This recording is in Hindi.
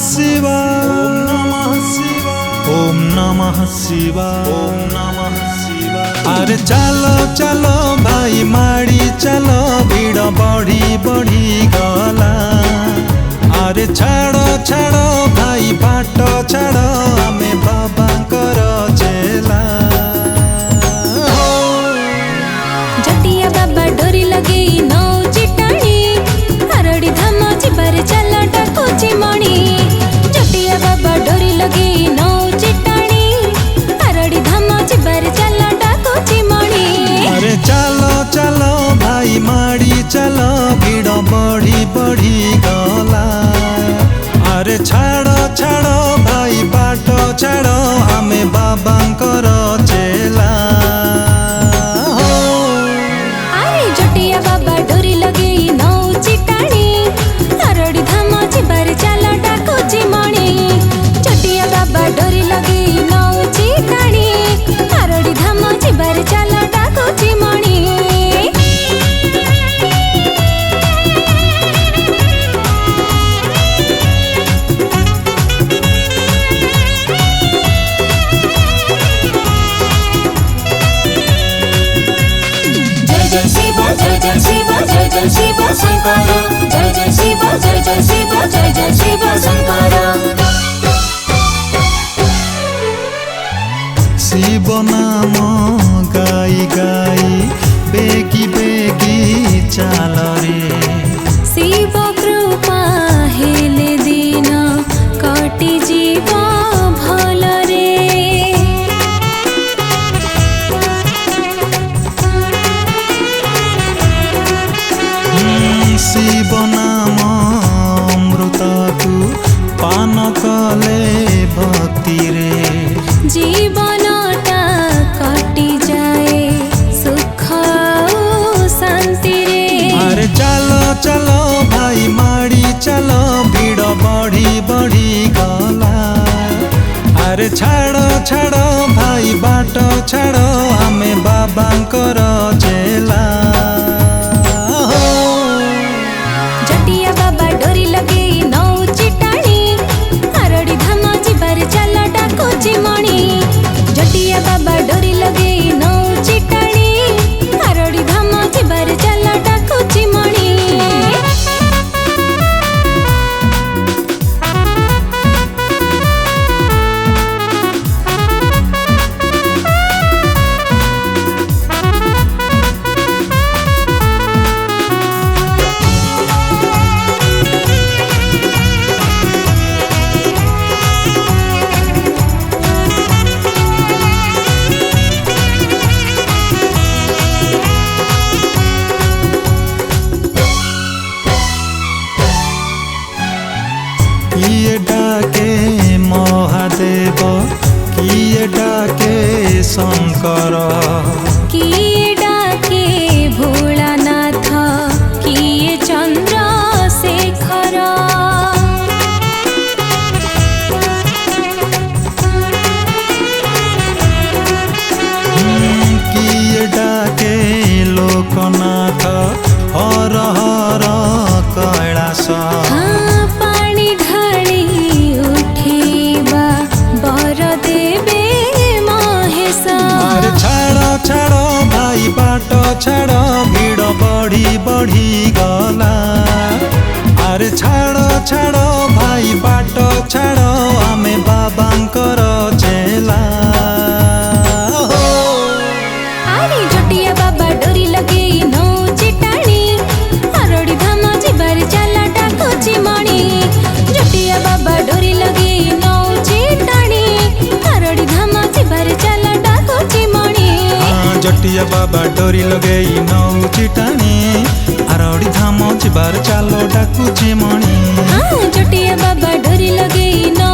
शिवाय ओम नमः शिवाय ओम नमः शिवाय। अरे चलो चलो भाई माड़ी चलो भीड़ बढ़ी बढ़ी गला। अरे छाड़ो छाड़ो भाई बाट छाड़ो आमे बाबा कर चेला। जटिया बाबा डोरी लगे नौ चिटाणी हरड़ी धाम जिबार चल डाकुची मणि। जटिया बाबा डोरी लगे नौ चिटाणी हरड़ी धाम जिबार चल डाकुची मणि। अरे चलो चलो भाई माड़ी चलो भीड़ बढ़ी बढ़ी गला। अरे छाड़ो छाड़ो भाई बाट छाड़ो हमें बाबा कर चेला। अरे जटिया बाबा डोरी लगे नौ चिटाणी हरड़ी धाम जिबार चल डाकुची मणि। जटिया बाबा डोरी लगे नौ चिटाणी हरड़ी धाम जिबार चल डाकुची मणि। जय शिव जय जय शिव जय जय शिव शंकर। जय जय शिव जय जय शिव जय जय शिव शंकर। शिव नाम गाई गाई बेगी बेगी चाल रे। शिव कृपा हेले दिन कटि जीव भल रे। शिव नाम अमृत को पान कले भक्ति रे। जीवनटा कटि जाए सुख और शांति रे। अरे चलो चलो भाई माड़ी चलो भीड़ बढ़ी बढ़ी गला। अरे छाड़ो छाड़ो भाई बाट छाड़ो हमें बाबा कर चेला। जटिया बाबा डोरी लगे नौ चिटाणी हरड़ी धाम जिबार चल डाकुची मणि। जटिया बाबा डोरी लगे नौ चिटाणी हरड़ी धाम जिबार चल डाकुची मणि। किए डाके महादेव किए डाके शंकर। किए डाके भोलानाथ किए चंद्रशेखर। किए डाके लोकनाथ हर हर कैलास। हाँ पानी ढाली उठेबा बर देवे महेश। अरे छाड़ो छाड़ो भाई बाट छाड़ो भीड़ बढ़ी बढ़ी गला। अरे छाड़ो छाड़ो भाई बाट छाड़ो हमें बाबा कर चेला। अरे जटिया बाबा डोरी लगे नौ चिटाणी हरड़ी धाम जिबार चल डाकुची मणि। जटिया बाबा डोरी लगे नौ चिटाणी हरड़ी धाम जिबार चल डाकुची मणि। जटिया बाबा डोरी लगे नौ चिटाणी हरड़ी धाम जिबार चलो डाकुची मणि। जटिया बाबा डोरी लगे नौ